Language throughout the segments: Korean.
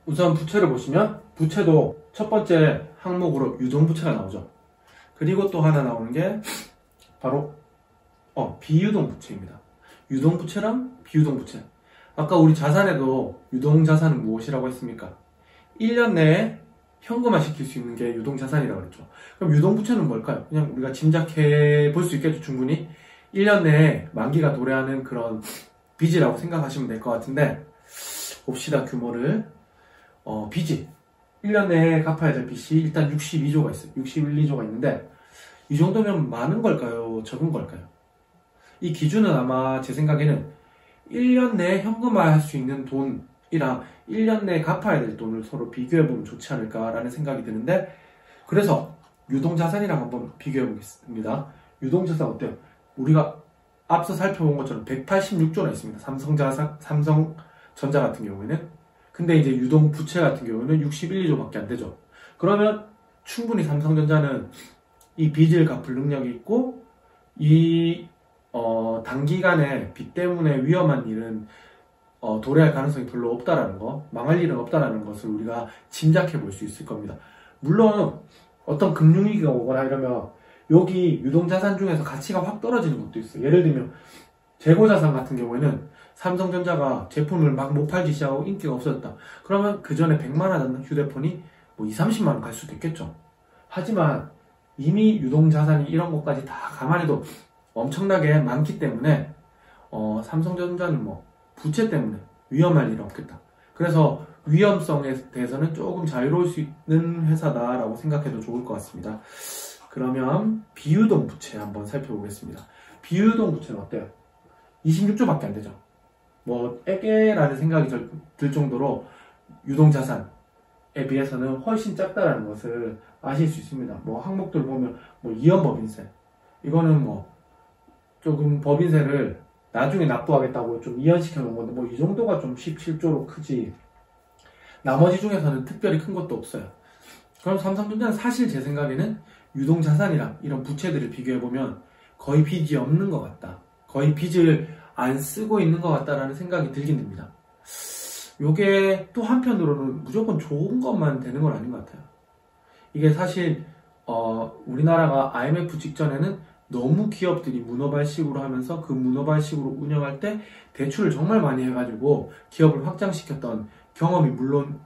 우선 부채를 보시면 부채도 첫 번째 항목으로 유동부채가 나오죠. 그리고 또 하나 나오는 게 바로 비유동부채입니다. 유동부채랑 비유동부채. 아까 우리 자산에도 유동자산은 무엇이라고 했습니까? 1년 내에 현금화 시킬 수 있는 게 유동자산이라고 그랬죠. 그럼 유동부채는 뭘까요? 그냥 우리가 짐작해 볼 수 있겠죠, 충분히. 1년 내에 만기가 도래하는 그런 빚이라고 생각하시면 될 것 같은데, 봅시다, 규모를. 빚이 1년 내에 갚아야 될 빚이 일단 62조가 있어요. 61, 2조가 있는데, 이 정도면 많은 걸까요? 적은 걸까요? 이 기준은 아마 제 생각에는 1년 내에 현금화할 수 있는 돈이랑 1년 내에 갚아야 될 돈을 서로 비교해보면 좋지 않을까라는 생각이 드는데, 그래서 유동자산이랑 한번 비교해보겠습니다. 유동자산 어때요? 우리가 앞서 살펴본 것처럼 186조나 있습니다. 삼성전자 같은 경우에는. 근데 이제 유동부채 같은 경우에는 61, 2조밖에 안 되죠. 그러면 충분히 삼성전자는 이 빚을 갚을 능력이 있고, 단기간에 빚 때문에 위험한 일은 도래할 가능성이 별로 없다라는 거, 망할 일은 없다라는 것을 우리가 짐작해 볼 수 있을 겁니다. 물론 어떤 금융위기가 오거나 이러면 여기 유동자산 중에서 가치가 확 떨어지는 것도 있어요. 예를 들면 재고자산 같은 경우에는 삼성전자가 제품을 막 못 팔기 시작하고 인기가 없어졌다. 그러면 그 전에 100만 원 하던 휴대폰이 뭐 2, 30만 원 갈 수도 있겠죠. 하지만 이미 유동자산이 이런 것까지 다 감안해도 엄청나게 많기 때문에 삼성전자는 뭐 부채 때문에 위험할 일은 없겠다. 그래서 위험성에 대해서는 조금 자유로울 수 있는 회사다라고 생각해도 좋을 것 같습니다. 그러면 비유동 부채 한번 살펴보겠습니다. 비유동 부채는 어때요? 26조밖에 안 되죠. 뭐 애게라는 생각이 들 정도로 유동자산에 비해서는 훨씬 작다라는 것을 아실 수 있습니다. 뭐 항목들 보면 뭐 이연법인세, 이거는 뭐 조금 법인세를 나중에 납부하겠다고 좀 이연시켜 놓은 건데 뭐 이 정도가 좀 17조로 크지, 나머지 중에서는 특별히 큰 것도 없어요. 그럼 삼성전자는 사실 제 생각에는 유동자산이랑 이런 부채들을 비교해보면 거의 빚이 없는 것 같다, 거의 빚을 안 쓰고 있는 것 같다라는 생각이 들긴 듭니다. 요게 또 한편으로는 무조건 좋은 것만 되는 건 아닌 것 같아요. 이게 사실 우리나라가 IMF 직전에는 너무 기업들이 문어발식으로 하면서 그 문어발식으로 운영할 때 대출을 정말 많이 해가지고 기업을 확장시켰던 경험이 물론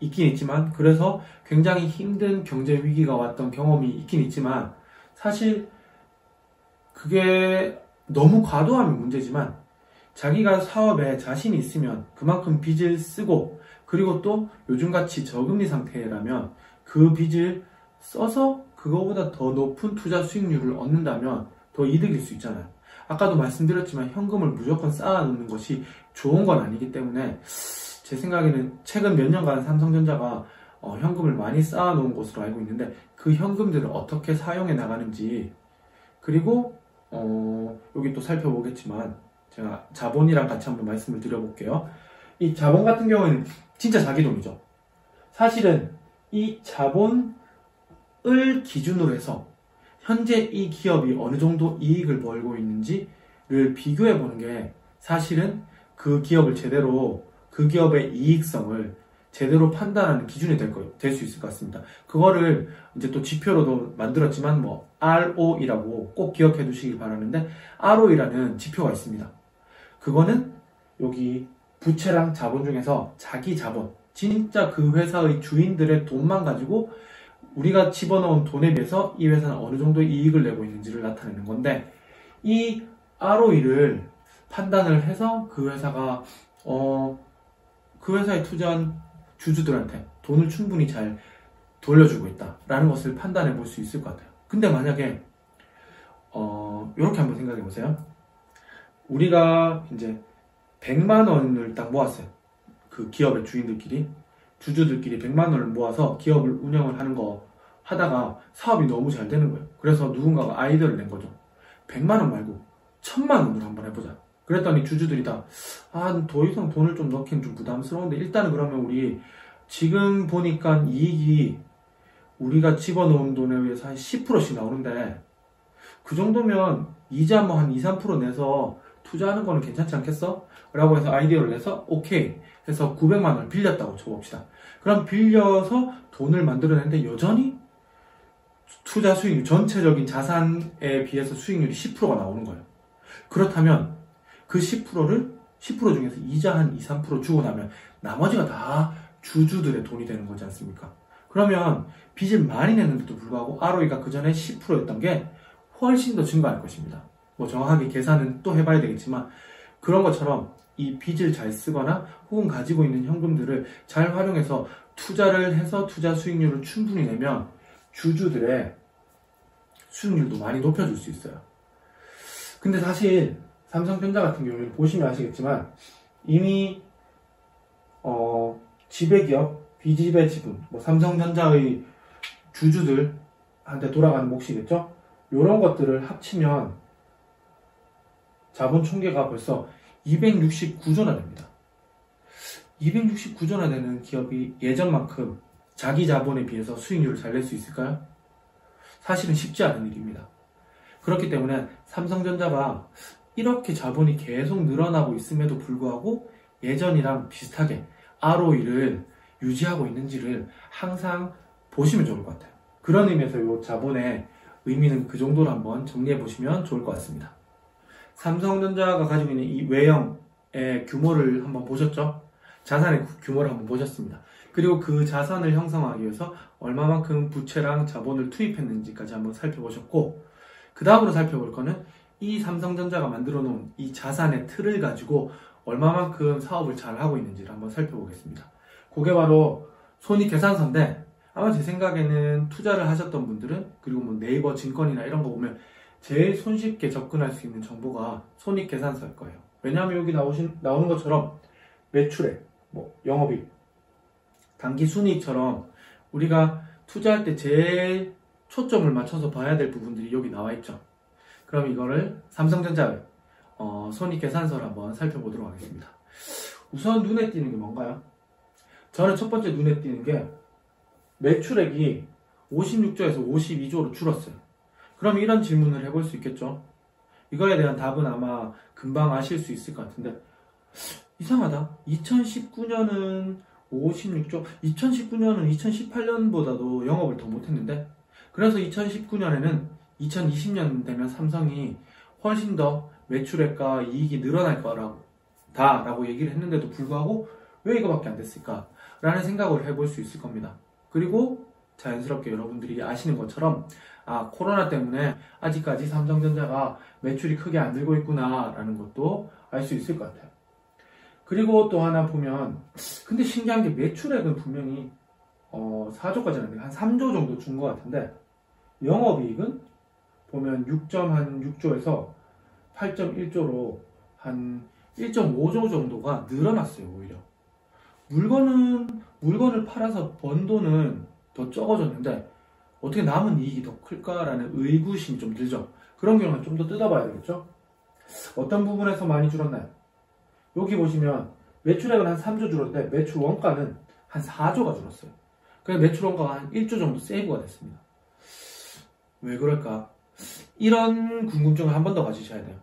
있긴 있지만, 그래서 굉장히 힘든 경제 위기가 왔던 경험이 있긴 있지만, 사실 그게 너무 과도하면 문제지만 자기가 사업에 자신이 있으면 그만큼 빚을 쓰고, 그리고 또 요즘같이 저금리 상태라면 그 빚을 써서 그거보다 더 높은 투자 수익률을 얻는다면 더 이득일 수 있잖아요. 아까도 말씀드렸지만 현금을 무조건 쌓아놓는 것이 좋은 건 아니기 때문에 제 생각에는 최근 몇 년간 삼성전자가 현금을 많이 쌓아놓은 것으로 알고 있는데, 그 현금들을 어떻게 사용해 나가는지, 그리고 여기 또 살펴보겠지만 제가 자본이랑 같이 한번 말씀을 드려볼게요. 이 자본 같은 경우에는 진짜 자기 돈이죠. 사실은 이 자본을 기준으로 해서 현재 이 기업이 어느 정도 이익을 벌고 있는지를 비교해 보는 게 사실은 그 기업을 제대로, 그 기업의 이익성을 제대로 판단하는 기준이 될 수 있을 것 같습니다. 그거를 이제 또 지표로도 만들었지만 뭐 ROE라고 꼭 기억해 두시길 바라는데, ROE라는 지표가 있습니다. 그거는 여기 부채랑 자본 중에서 자기 자본, 진짜 그 회사의 주인들의 돈만 가지고 우리가 집어넣은 돈에 비해서 이 회사는 어느 정도 이익을 내고 있는지를 나타내는 건데, 이 ROE를 판단을 해서 그 회사가 그 회사에 투자한 주주들한테 돈을 충분히 잘 돌려주고 있다라는 것을 판단해 볼 수 있을 것 같아요. 근데 만약에 이렇게 한번 생각해 보세요. 우리가 이제 100만 원을 딱 모았어요. 그 기업의 주인들끼리, 주주들끼리 100만 원을 모아서 기업을 운영을 하는 거 하다가 사업이 너무 잘 되는 거예요. 그래서 누군가가 아이디어를 낸 거죠. 100만 원 말고 1000만 원으로 한번 해보자. 그랬더니 주주들이 다 더 이상 돈을 좀 넣기는 좀 부담스러운데, 일단은 그러면 우리 지금 보니까 이익이 우리가 집어넣은 돈에 의해서 한 10%씩 나오는데, 그 정도면 이자 뭐 한 2, 3% 내서 투자하는 거는 괜찮지 않겠어? 라고 해서 아이디어를 내서 오케이 해서 900만 원을 빌렸다고 쳐봅시다. 그럼 빌려서 돈을 만들어내는데 여전히 투자 수익률, 전체적인 자산에 비해서 수익률이 10%가 나오는 거예요. 그렇다면 그 10% 중에서 이자 한 2, 3% 주고 나면 나머지가 다 주주들의 돈이 되는 거지 않습니까? 그러면 빚을 많이 냈는데도 불구하고 ROE가 그 전에 10%였던 게 훨씬 더 증가할 것입니다. 뭐 정확하게 계산은 또 해봐야 되겠지만 그런 것처럼 이 빚을 잘 쓰거나 혹은 가지고 있는 현금들을 잘 활용해서 투자를 해서 투자 수익률을 충분히 내면 주주들의 수익률도 많이 높여줄 수 있어요. 근데 사실 삼성전자 같은 경우는 보시면 아시겠지만 이미 지배기업, 비지배 지분, 뭐 삼성전자의 주주들한테 돌아가는 몫이겠죠? 이런 것들을 합치면 자본 총계가 벌써 269조나 됩니다. 269조나 되는 기업이 예전만큼 자기 자본에 비해서 수익률을 잘 낼 수 있을까요? 사실은 쉽지 않은 일입니다. 그렇기 때문에 삼성전자가 이렇게 자본이 계속 늘어나고 있음에도 불구하고 예전이랑 비슷하게 ROE를 유지하고 있는지를 항상 보시면 좋을 것 같아요. 그런 의미에서 이 자본의 의미는 그 정도로 한번 정리해 보시면 좋을 것 같습니다. 삼성전자가 가지고 있는 이 외형의 규모를 한번 보셨죠? 자산의 규모를 한번 보셨습니다. 그리고 그 자산을 형성하기 위해서 얼마만큼 부채랑 자본을 투입했는지까지 한번 살펴보셨고, 그 다음으로 살펴볼 거는 이 삼성전자가 만들어 놓은 이 자산의 틀을 가지고 얼마만큼 사업을 잘 하고 있는지를 한번 살펴보겠습니다. 그게 바로 손익계산서인데, 아마 제 생각에는 투자를 하셨던 분들은, 그리고 뭐 네이버 증권이나 이런 거 보면 제일 손쉽게 접근할 수 있는 정보가 손익계산서일 거예요. 왜냐하면 여기 나오는 것처럼 매출액, 뭐 영업이익, 당기순이익처럼 우리가 투자할 때 제일 초점을 맞춰서 봐야 될 부분들이 여기 나와 있죠. 그럼 이거를 삼성전자의 손익계산서를 한번 살펴보도록 하겠습니다. 우선 눈에 띄는 게 뭔가요? 저는 첫 번째 눈에 띄는 게 매출액이 56조에서 52조로 줄었어요. 그럼 이런 질문을 해볼 수 있겠죠? 이거에 대한 답은 아마 금방 아실 수 있을 것 같은데, 이상하다. 2019년은 56조, 2019년은 2018년보다도 영업을 더 못했는데, 그래서 2019년에는 2020년 되면 삼성이 훨씬 더 매출액과 이익이 늘어날 거라고 얘기를 했는데도 불구하고 왜 이거밖에 안 됐을까? 라는 생각을 해볼 수 있을 겁니다. 그리고 자연스럽게 여러분들이 아시는 것처럼 코로나 때문에 아직까지 삼성전자가 매출이 크게 안 늘고 있구나 라는 것도 알 수 있을 것 같아요. 그리고 또 하나 보면, 근데 신기한 게 매출액은 분명히 4조까지는 아니고 한 3조 정도 준 것 같은데, 영업이익은 보면 6.6조에서 8.1조로 한 1.5조 정도가 늘어났어요. 오히려 물건을 팔아서 번 돈은 더 적어졌는데 어떻게 남은 이익이 더 클까라는 의구심이 좀 들죠. 그런 경우는 좀 더 뜯어봐야 되겠죠. 어떤 부분에서 많이 줄었나요? 여기 보시면 매출액은 한 3조 줄었는데 매출 원가는 한 4조가 줄었어요. 그래서 매출 원가가 한 1조 정도 세이브가 됐습니다. 왜 그럴까? 이런 궁금증을 한 번 더 가지셔야 돼요.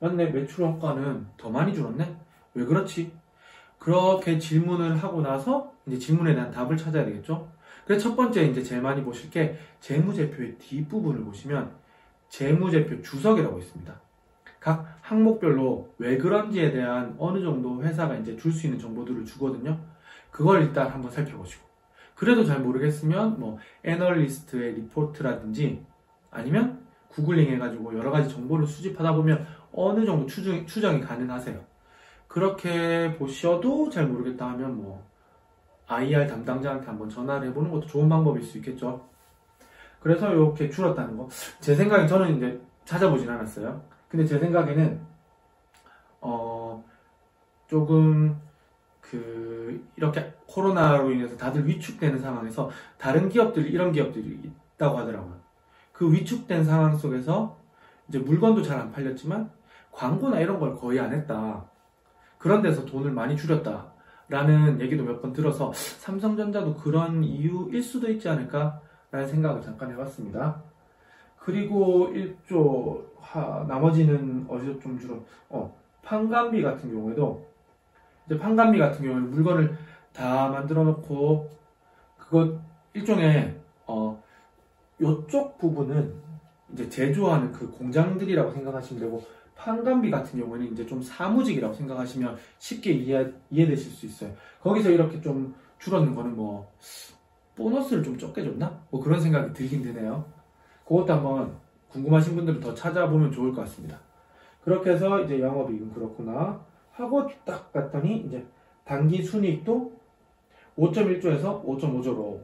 맞네, 매출 원가는 더 많이 줄었네? 왜 그렇지? 그렇게 질문을 하고 나서 이제 질문에 대한 답을 찾아야 되겠죠? 그래서 첫 번째 이제 제일 많이 보실 게 재무제표의 뒷부분을 보시면 재무제표 주석이라고 있습니다. 각 항목별로 왜 그런지에 대한 어느 정도 회사가 이제 줄 수 있는 정보들을 주거든요. 그걸 일단 한번 살펴보시고, 그래도 잘 모르겠으면 뭐 애널리스트의 리포트라든지 아니면 구글링 해가지고 여러 가지 정보를 수집하다 보면 어느 정도 추정이 가능하세요. 그렇게 보셔도 잘 모르겠다 하면 뭐 IR 담당자한테 한번 전화를 해보는 것도 좋은 방법일 수 있겠죠. 그래서 이렇게 줄었다는 거, 제 생각에, 저는 이제 찾아보진 않았어요. 근데 제 생각에는 조금 이렇게 코로나로 인해서 다들 위축되는 상황에서 다른 기업들이, 이런 기업들이 있다고 하더라고요. 그 위축된 상황 속에서 이제 물건도 잘 안 팔렸지만 광고나 이런 걸 거의 안 했다. 그런 데서 돈을 많이 줄였다 라는 얘기도 몇 번 들어서 삼성전자도 그런 이유일 수도 있지 않을까 라는 생각을 잠깐 해봤습니다. 그리고 1조, 나머지는 어디서 좀 주로, 판관비 같은 경우에도, 이제 판관비 같은 경우에는 물건을 다 만들어 놓고, 그것, 일종의, 요쪽 부분은 이제 제조하는 그 공장들이라고 생각하시면 되고, 판관비 같은 경우에는 이제 좀 사무직이라고 생각하시면 쉽게 이해되실 수 있어요. 거기서 이렇게 좀 줄었는 거는 뭐, 보너스를 좀 적게 줬나? 뭐 그런 생각이 들긴 드네요. 그것도 한번 궁금하신 분들은 더 찾아보면 좋을 것 같습니다. 그렇게 해서 이제 영업이익은 그렇구나 하고 딱 봤더니 이제 단기 순이익도 5.1조에서 5.5조로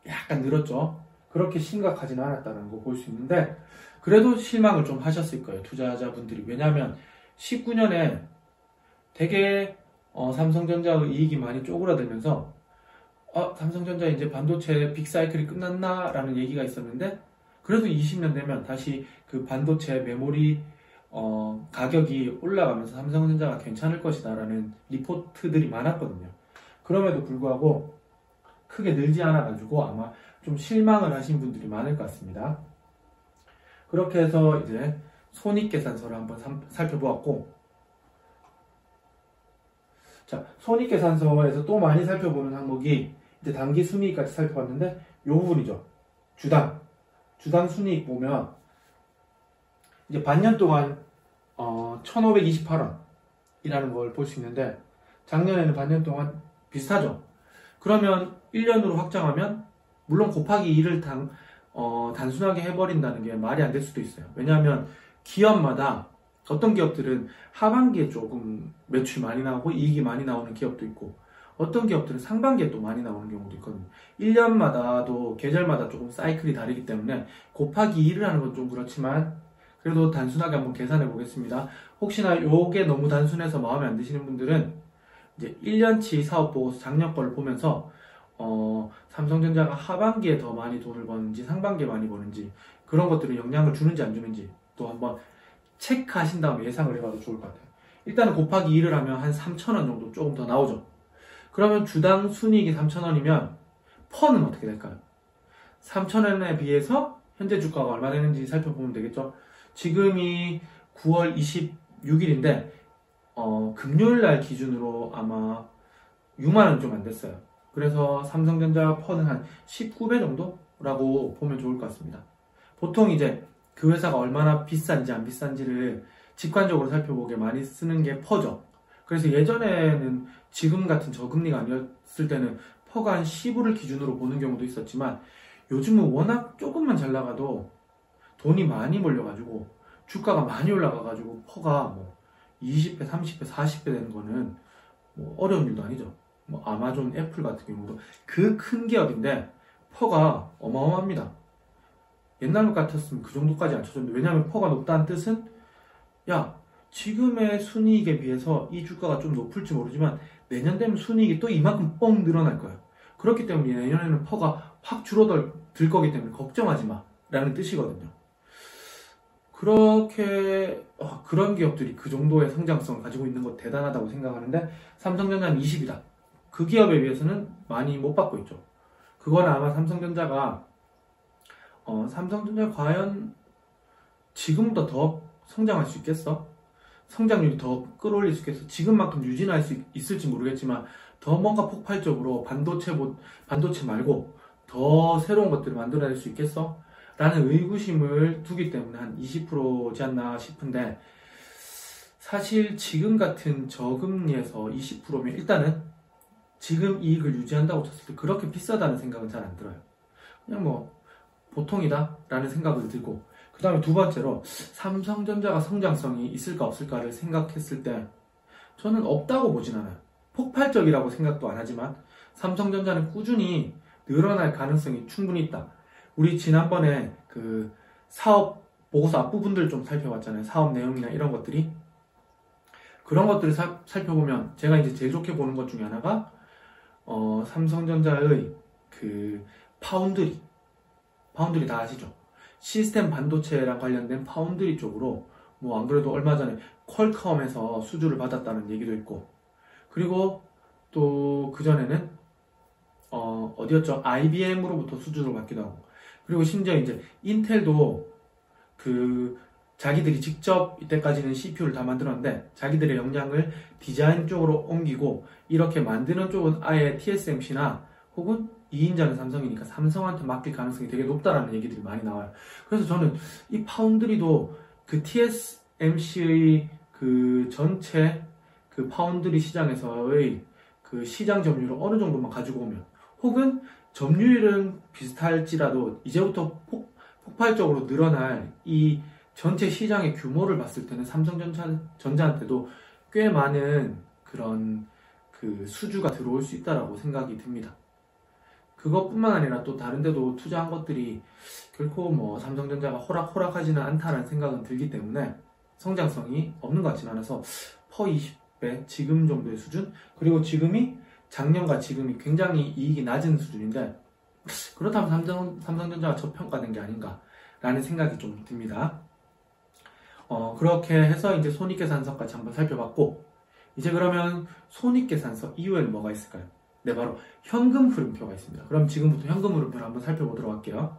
약간 늘었죠. 그렇게 심각하지는 않았다는 거 볼 수 있는데 그래도 실망을 좀 하셨을 거예요. 투자자분들이. 왜냐하면 19년에 되게 삼성전자의 이익이 많이 쪼그라들면서 삼성전자 이제 반도체 빅사이클이 끝났나? 라는 얘기가 있었는데 그래도 20년 되면 다시 그 반도체 메모리 가격이 올라가면서 삼성전자가 괜찮을 것이다 라는 리포트들이 많았거든요. 그럼에도 불구하고 크게 늘지 않아 가지고 아마 좀 실망을 하신 분들이 많을 것 같습니다. 그렇게 해서 이제 손익계산서를 한번 살펴보았고, 자, 손익계산서에서 또 많이 살펴보는 항목이 이제 단기 순이익까지 살펴봤는데 이 부분이죠. 주당 순이익 보면 이제 반년 동안 1,528원이라는 걸 볼 수 있는데 작년에는 반년 동안 비슷하죠. 그러면 1년으로 확장하면 물론 곱하기 2를 단순하게 해버린다는 게 말이 안 될 수도 있어요. 왜냐하면 기업마다 어떤 기업들은 하반기에 조금 매출이 많이 나오고 이익이 많이 나오는 기업도 있고 어떤 기업들은 상반기에 또 많이 나오는 경우도 있거든요. 1년마다도 계절마다 조금 사이클이 다르기 때문에 곱하기 2를 하는 건 좀 그렇지만 그래도 단순하게 한번 계산해 보겠습니다. 혹시나 요게 너무 단순해서 마음에 안 드시는 분들은 이제 1년치 사업보고서 작년 걸 보면서 삼성전자가 하반기에 더 많이 돈을 버는지 상반기에 많이 버는지 그런 것들은 영향을 주는지 안 주는지 또 한번 체크하신 다음에 예상을 해봐도 좋을 것 같아요. 일단은 곱하기 2를 하면 한 3,000원 정도 조금 더 나오죠. 그러면 주당 순이익이 3,000원이면 퍼는 어떻게 될까요? 3,000원에 비해서 현재 주가가 얼마 되는지 살펴보면 되겠죠. 지금이 9월 26일인데 금요일 날 기준으로 아마 6만원 좀 안 됐어요. 그래서 삼성전자 퍼는 한 19배 정도라고 보면 좋을 것 같습니다. 보통 이제 그 회사가 얼마나 비싼지 안 비싼지를 직관적으로 살펴보게 많이 쓰는 게 퍼죠. 그래서 예전에는 지금 같은 저금리가 아니었을 때는 퍼가 한 15를 기준으로 보는 경우도 있었지만 요즘은 워낙 조금만 잘 나가도 돈이 많이 몰려가지고 주가가 많이 올라가가지고 퍼가 뭐 20배, 30배, 40배 되는 거는 뭐 어려운 일도 아니죠. 뭐 아마존, 애플 같은 경우도 그 큰 기업인데 퍼가 어마어마합니다. 옛날 것 같았으면 그 정도까지 안 쳐줬는데 왜냐하면 퍼가 높다는 뜻은 야 지금의 순이익에 비해서 이 주가가 좀 높을지 모르지만 내년 되면 순이익이 또 이만큼 뻥 늘어날 거예요. 그렇기 때문에 내년에는 퍼가 확 줄어들 거기 때문에 걱정하지 마 라는 뜻이거든요. 그렇게 그런 기업들이 그 정도의 성장성을 가지고 있는 거 대단하다고 생각하는데 삼성전자는 20이다. 그 기업에 비해서는 많이 못 받고 있죠. 그건 아마 삼성전자가 과연 지금보다 더 성장할 수 있겠어? 성장률이 더 끌어올릴 수 있겠어? 지금만큼 유지할 수 있을지 모르겠지만 더 뭔가 폭발적으로 반도체 말고 더 새로운 것들을 만들어낼 수 있겠어? 라는 의구심을 두기 때문에 한 20%지 않나 싶은데 사실 지금 같은 저금리에서 20%면 일단은 지금 이익을 유지한다고 쳤을 때 그렇게 비싸다는 생각은 잘 안 들어요. 그냥 뭐 보통이다 라는 생각을 들고 그 다음에 두 번째로 삼성전자가 성장성이 있을까 없을까를 생각했을 때 저는 없다고 보진 않아요. 폭발적이라고 생각도 안 하지만 삼성전자는 꾸준히 늘어날 가능성이 충분히 있다. 우리 지난번에 그 사업 보고서 앞부분들 좀 살펴봤잖아요. 사업 내용이나 이런 것들이. 그런 것들을 살펴보면 제가 이제 제일 좋게 보는 것 중에 하나가 삼성전자의 그 파운드리 다 아시죠? 시스템 반도체랑 관련된 파운드리 쪽으로 뭐 안 그래도 얼마 전에 퀄컴에서 수주를 받았다는 얘기도 있고 그리고 또 그전에는 어디였죠? IBM으로부터 수주를 받기도 하고 그리고 심지어 이제 인텔도 자기들이 직접 이때까지는 CPU를 다 만들었는데 자기들의 역량을 디자인 쪽으로 옮기고 이렇게 만드는 쪽은 아예 TSMC나 혹은 2인자는 삼성이니까 삼성한테 맡길 가능성이 되게 높다라는 얘기들이 많이 나와요. 그래서 저는 이 파운드리도 그 TSMC의 그 전체 그 파운드리 시장에서의 그 시장 점유율을 어느 정도만 가지고 오면 혹은 점유율은 비슷할지라도 이제부터 폭발적으로 늘어날 이 전체 시장의 규모를 봤을 때는 삼성전자한테도 꽤 많은 그런 그 수주가 들어올 수 있다라고 생각이 듭니다. 그것뿐만 아니라 또 다른 데도 투자한 것들이 결코 뭐 삼성전자가 호락호락하지는 않다는 생각은 들기 때문에 성장성이 없는 것 같지는 않아서 퍼 20배 지금 정도의 수준, 그리고 지금이 작년과 지금이 굉장히 이익이 낮은 수준인데 그렇다면 삼성전자가 저평가된 게 아닌가라는 생각이 좀 듭니다. 그렇게 해서 이제 손익계산서까지 한번 살펴봤고, 이제 그러면 손익계산서 이후에는 뭐가 있을까요? 네, 바로 현금 흐름표가 있습니다. 그럼 지금부터 현금 흐름표를 한번 살펴보도록 할게요.